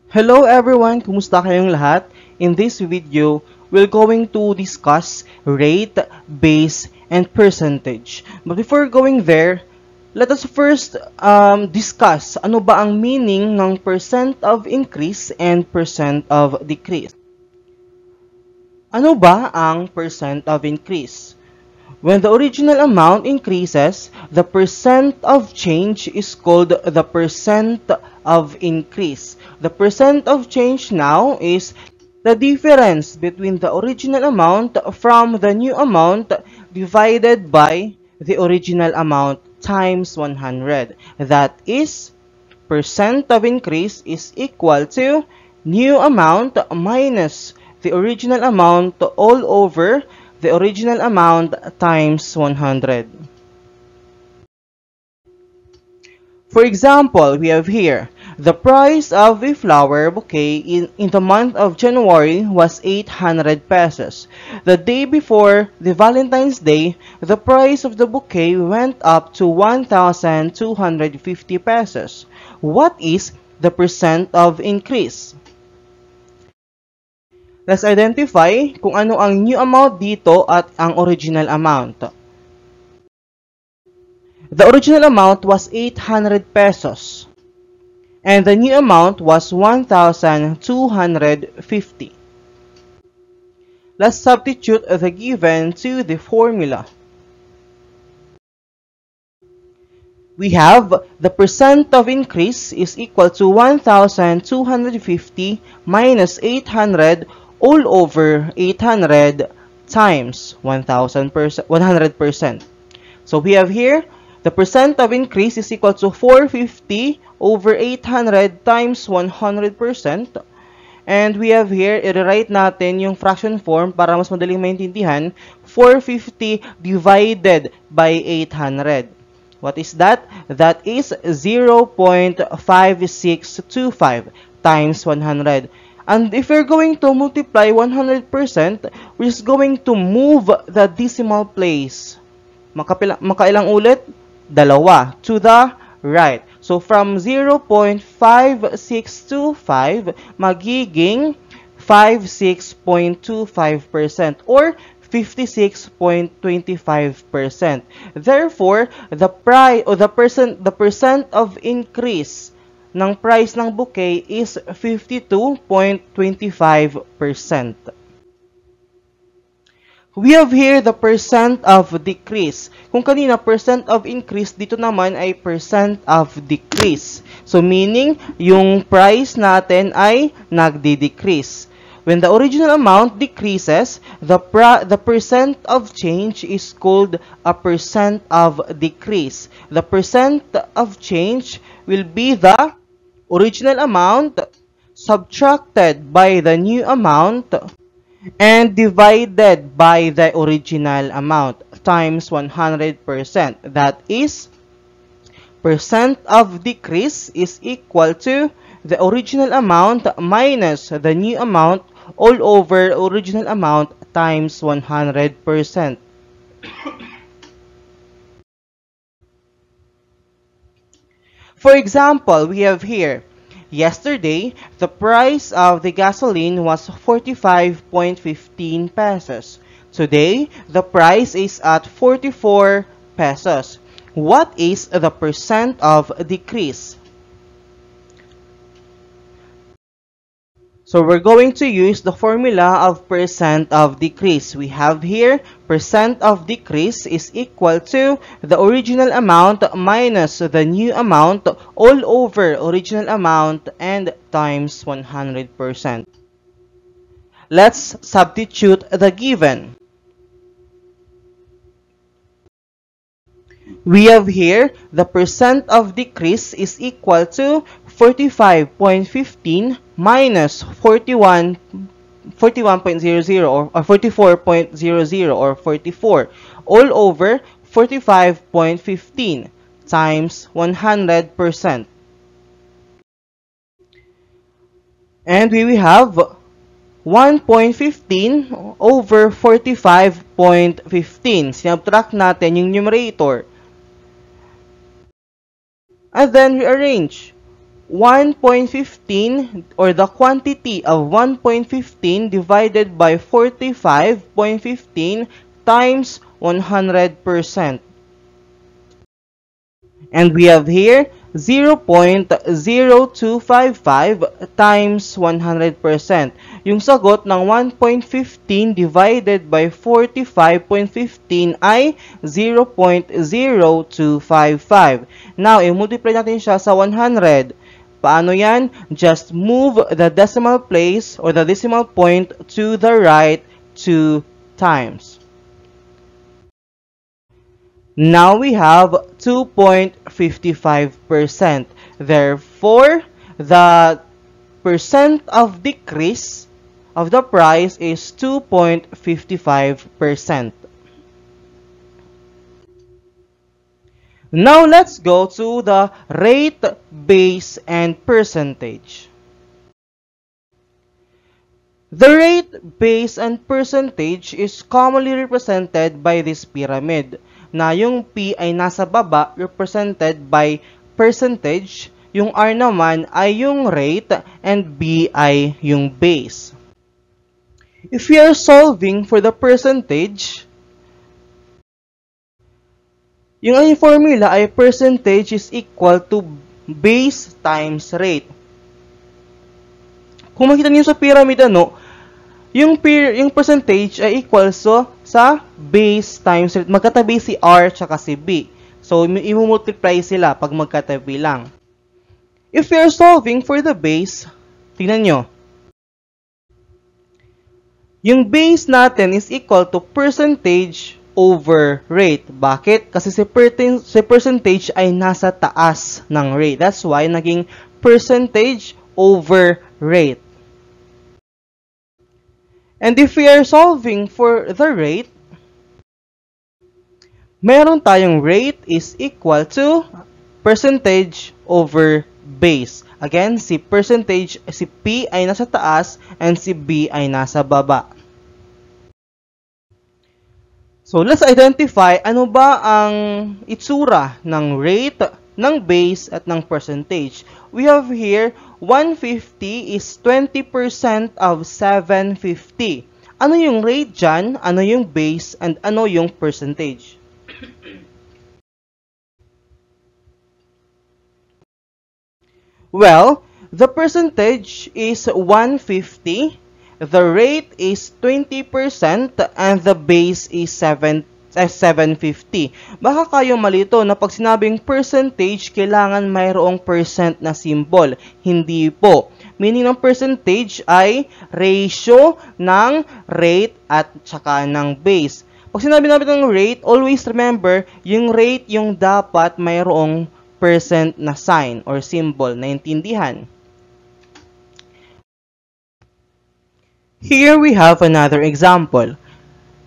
Hello everyone! Kumusta kayong lahat? In this video, we're going to discuss rate, base, and percentage. But before going there, let us first discuss ano ba ang meaning ng percent of increase and percent of decrease. Ano ba ang percent of increase? When the original amount increases, the percent of change is called the percent of increase. The percent of change now is the difference between the original amount from the new amount divided by the original amount times 100. That is, percent of increase is equal to new amount minus the original amount all over the original amount times 100. For example, we have here, the price of a flower bouquet in the month of January was 800 pesos. The day before the Valentine's Day, the price of the bouquet went up to 1,250 pesos. What is the percent of increase? Let's identify kung ano ang new amount dito at ang original amount. The original amount was 800 pesos and the new amount was 1,250. Let's substitute the given to the formula. We have the percent of increase is equal to 1,250 minus 800 all over 800 times 100%. So we have here, the percent of increase is equal to 450 over 800 times 100%. And we have here, i-write natin yung fraction form para mas madaling maintindihan, 450 divided by 800. What is that? That is 0.5625 times 100. And if we're going to multiply 100%, we're just going to move the decimal place. Makailang ulit? Dalawa. To the right. So, from 0.5625, magiging 56.25% or 56.25%. Therefore, the percent of increase ng price ng bouquet is 52.25%. We have here the percent of decrease. Kung kanina percent of increase, dito naman ay percent of decrease. So meaning, yung price natin ay nagdi-decrease. When the original amount decreases, the percent of change is called a percent of decrease. The percent of change will be the original amount subtracted by the new amount and divided by the original amount times 100%. That is, percent of decrease is equal to the original amount minus the new amount all over original amount times 100%. For example, we have here, yesterday, the price of the gasoline was 45.15 pesos. Today, the price is at 44 pesos. What is the percent of decrease? So we're going to use the formula of percent of decrease. We have here, percent of decrease is equal to the original amount minus the new amount all over original amount and times 100%. Let's substitute the given. We have here, the percent of decrease is equal to 45.15 minus 41.00 or 44.00 or 44 all over 45.15 times 100%. And we will have 1.15 over 45.15. Sinubtract natin yung numerator. And then rearrange. 1.15 or the quantity of 1.15 divided by 45.15 times 100%. And we have here 0.0255 times 100%. Yung sagot ng 1.15 divided by 45.15 ay 0.0255. Now, i-multiply natin siya sa 100. Paano yan? Just move the decimal place or the decimal point to the right 2 times. Now we have 2.55%. Therefore, the percent of decrease of the price is 2.55%. Now let's go to the rate, base, and percentage. The rate, base, and percentage is commonly represented by this pyramid, na yung P ay nasa baba, represented by percentage, yung R naman ay yung rate, and B ay yung base. If we are solving for the percentage, yung formula ay percentage is equal to base times rate. Kung makita niyo sa pyramid, yung percentage ay equal sa base times rate. Magkatabi si R tsaka si B. So, i-multiply sila pag magkatabi lang. If we are solving for the base, tingnan nyo. Yung base natin is equal to percentage over rate. Bakit? Kasi si percentage ay nasa taas ng rate. That's why naging percentage over rate. And if we are solving for the rate, meron tayong rate is equal to percentage over base. Again, si percentage, si P ay nasa taas and si B ay nasa baba. So, let's identify ano ba ang itsura ng rate, ng base, at ng percentage. We have here 150 is 20% of 750. Ano yung rate dyan, ano yung base, and ano yung percentage? Well, the percentage is 150. The rate is 20% and the base is 750. Baka kayo malito na pag sinabing percentage, kailangan mayroong percent na symbol. Hindi po. Meaning ng percentage ay ratio ng rate at saka ng base. Pag sinabi natin ng rate, always remember, yung rate yung dapat mayroong percent na sign or symbol. Naintindihan? Here we have another example.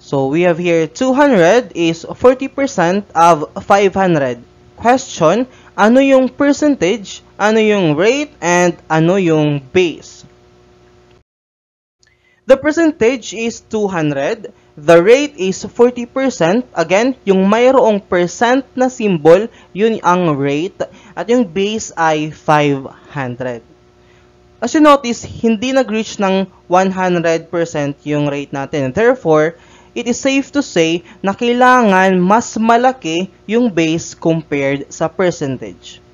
So we have here 200 is 40% of 500. Question, ano yung percentage, ano yung rate, and ano yung base? The percentage is 200. The rate is 40%. Again, yung mayroong percent na symbol, yun ang rate. At yung base ay 500. As you notice, hindi nag-reach ng 100% yung rate natin. Therefore, it is safe to say na kailangan mas malaki yung base compared sa percentage.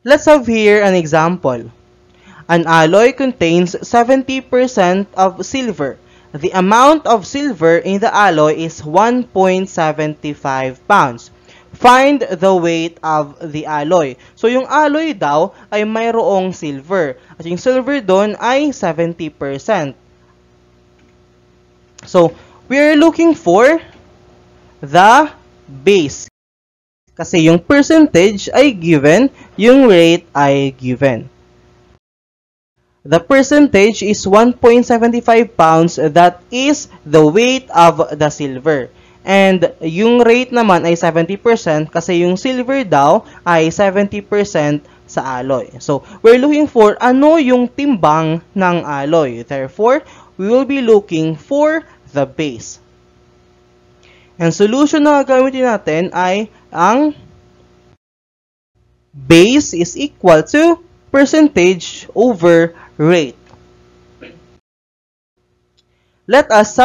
Let's have here an example. An alloy contains 70% of silver. The amount of silver in the alloy is 1.75 pounds. Find the weight of the alloy. So, yung alloy daw ay mayroong silver. At yung silver doon ay 70%. So, we are looking for the base. Kasi yung percentage ay given, yung rate ay given. The percentage is 1.75 pounds. That is the weight of the silver. And yung rate naman ay 70% kasi yung silver daw ay 70% sa alloy. So, we're looking for ano yung timbang ng alloy. Therefore, we will be looking for the base. And solution na gagamitin natin ay ang Base is equal to percentage over rate. Let us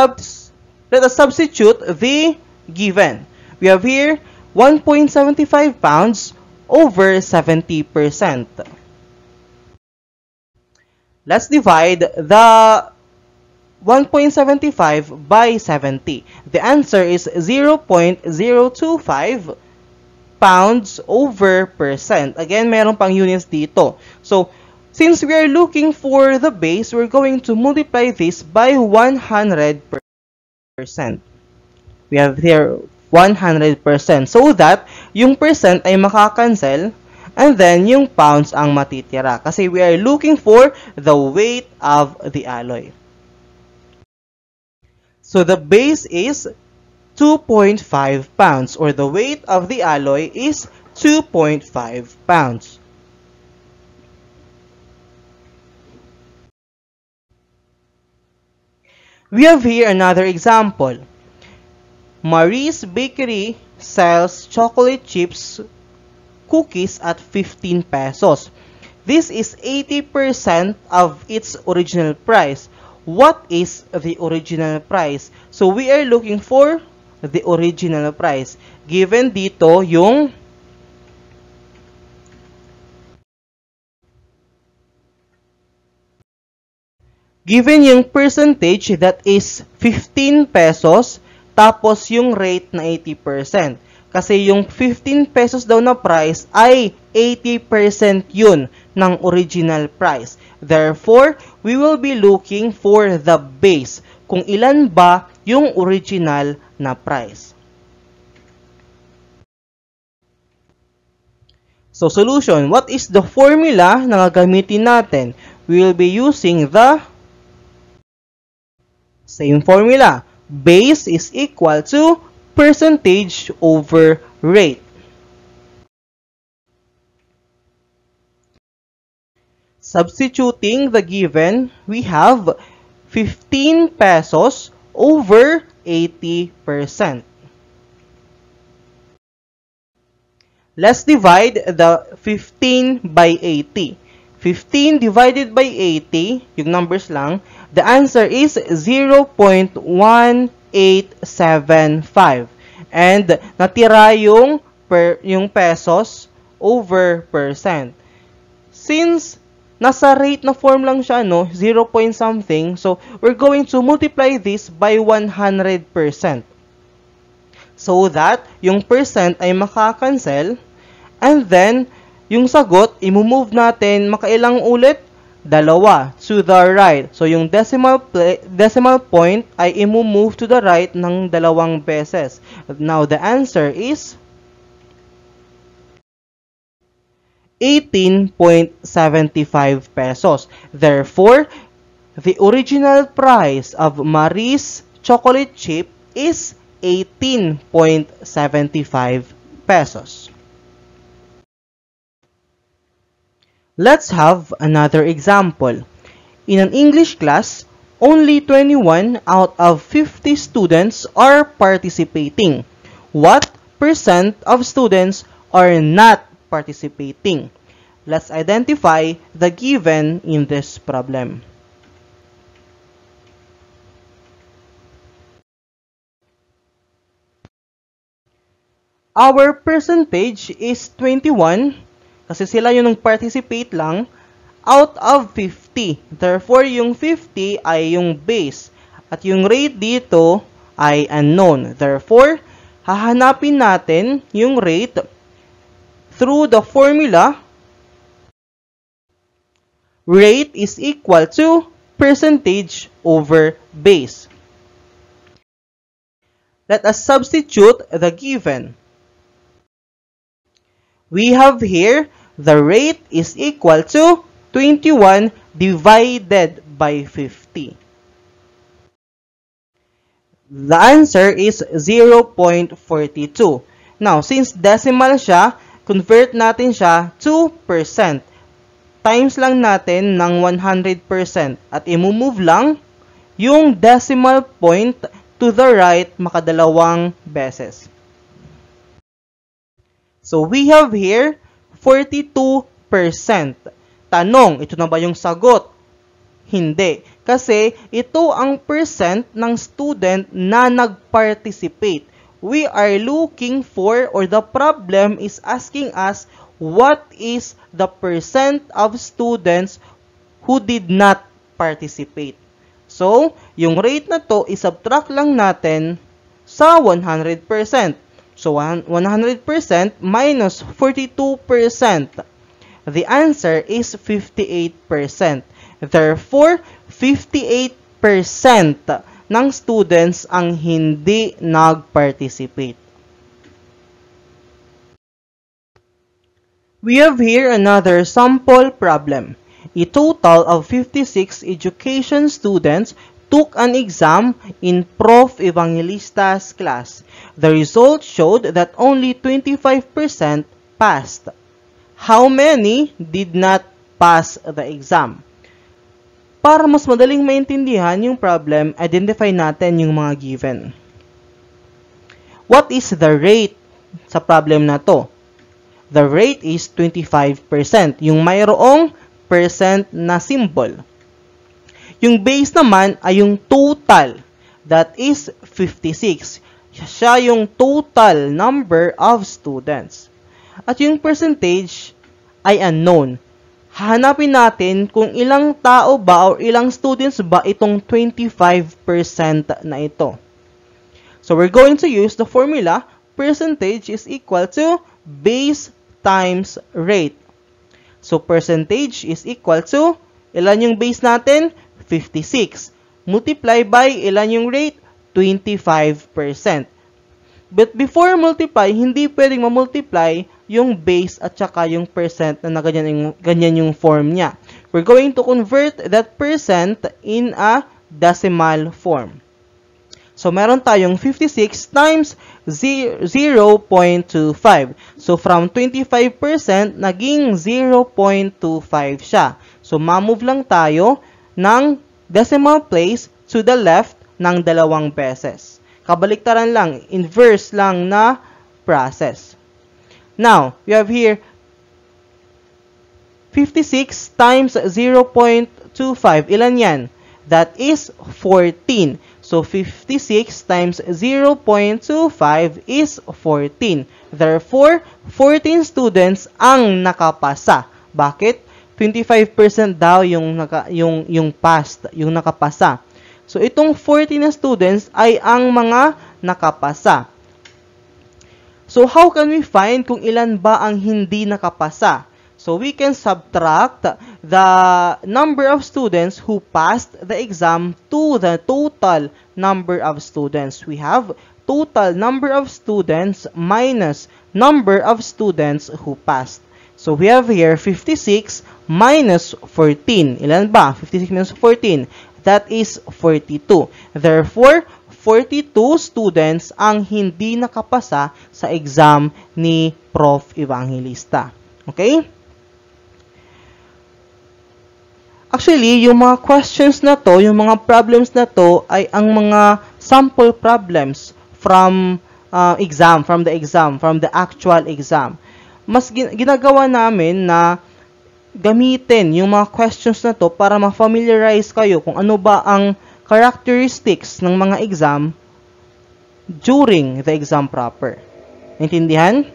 substitute the given. We have here 1.75 pounds over 70%. Let's divide the 1.75 by 70. The answer is 0.025 pounds over percent. Again, meron pang units dito. So, since we are looking for the base, we're going to multiply this by 100%. We have here 100%. So that, yung percent ay makakancel, and then yung pounds ang matitira. Kasi we are looking for the weight of the alloy. So the base is 2.5 pounds, or the weight of the alloy is 2.5 pounds. We have here another example. Marie's Bakery sells chocolate chips cookies at 15 pesos. This is 80% of its original price. What is the original price? So we are looking for the original price. Given dito yung percentage, that is 15 pesos, tapos yung rate na 80%. Kasi yung 15 pesos daw na price ay 80% yun ng original price. Therefore, we will be looking for the base. Kung ilan ba yung original na price. So, solution. What is the formula na gagamitin natin? We will be using the same formula. Base is equal to percentage over rate. Substituting the given, we have 15 pesos over 80%. Let's divide the 15 by 80. 15 divided by 80, yung numbers lang, the answer is 0.1875. And natira yung pesos over percent. Since nasa rate na form lang siya, no, 0 point something, so we're going to multiply this by 100%. So that yung percent ay makakancel, and then yung sagot, i-move natin, makailang ulit? Dalawa, to the right. So, yung decimal point ay i-move to the right ng dalawang beses. Now, the answer is 18.75 pesos. Therefore, the original price of Marie's chocolate chip is 18.75 pesos. Let's have another example. In an English class, only 21 out of 50 students are participating. What percent of students are not participating? Let's identify the given in this problem. Our percentage is 21. Kasi sila yung nag-participate lang out of 50. Therefore, yung 50 ay yung base. At yung rate dito ay unknown. Therefore, hahanapin natin yung rate through the formula. Rate is equal to percentage over base. Let us substitute the given. We have here, the rate is equal to 21 divided by 50. The answer is 0.42. Now, since decimal siya, convert natin siya to percent. Times lang natin ng 100% at i-move lang yung decimal point to the right makadalawang beses. So we have here 42%. Tanong, ito na ba yung sagot? Hindi. Kasi ito ang percent ng student na nag-participate. We are looking for, or the problem is asking us, what is the percent of students who did not participate? So, yung rate na to, isubtract lang natin sa 100%. So, 100% minus 42%. The answer is 58%. Therefore, 58% ng students ang hindi nag-participate. We have here another sample problem. A total of 56 education students took an exam in Prof. Evangelista's class. The result showed that only 25% passed. How many did not pass the exam? Para mas madaling maintindihan yung problem, identify natin yung mga given. What is the rate sa problem na to? The rate is 25%. Yung mayroong percent na symbol. Yung base naman ay yung total. That is 56. Siya yung total number of students. At yung percentage ay unknown. Hahanapin natin kung ilang tao ba or ilang students ba itong 25% na ito. So we're going to use the formula percentage is equal to base times rate. So percentage is equal to, ilan yung base natin? 56. Multiply by ilan yung rate? 25%. But before multiply, hindi pwedeng ma-multiply yung base at saka yung percent na ganyan yung form niya. We're going to convert that percent in a decimal form. So, meron tayong 56 times 0.25. So, from 25%, naging 0.25 siya. So, ma-move lang tayo ng decimal place to the left ng 2 beses. Kabaliktaran lang, inverse lang na process. Now, we have here 56 times 0.25. Ilan yan? That is 14. So, 56 times 0.25 is 14. Therefore, 14 students ang nakapasa. Bakit? 25% daw yung passed, yung nakapasa. So, itong 14 na students ay ang mga nakapasa. So, how can we find kung ilan ba ang hindi nakapasa? So, we can subtract the number of students who passed the exam to the total number of students. We have total number of students minus number of students who passed. So, we have here 56 minus 14. Ilan ba? 56 minus 14. That is 42. Therefore, 42 students ang hindi nakapasa sa exam ni Prof. Evangelista. Okay? Actually, yung mga questions na to, yung mga problems na to, ay ang mga sample problems from from the actual exam. Mas ginagawa namin na gamitin yung mga questions na to para ma-familiarize kayo kung ano ba ang characteristics ng mga exam during the exam proper. Intindihan?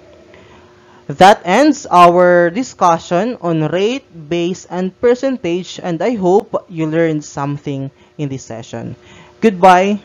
That ends our discussion on rate, base, and percentage, and I hope you learned something in this session. Goodbye.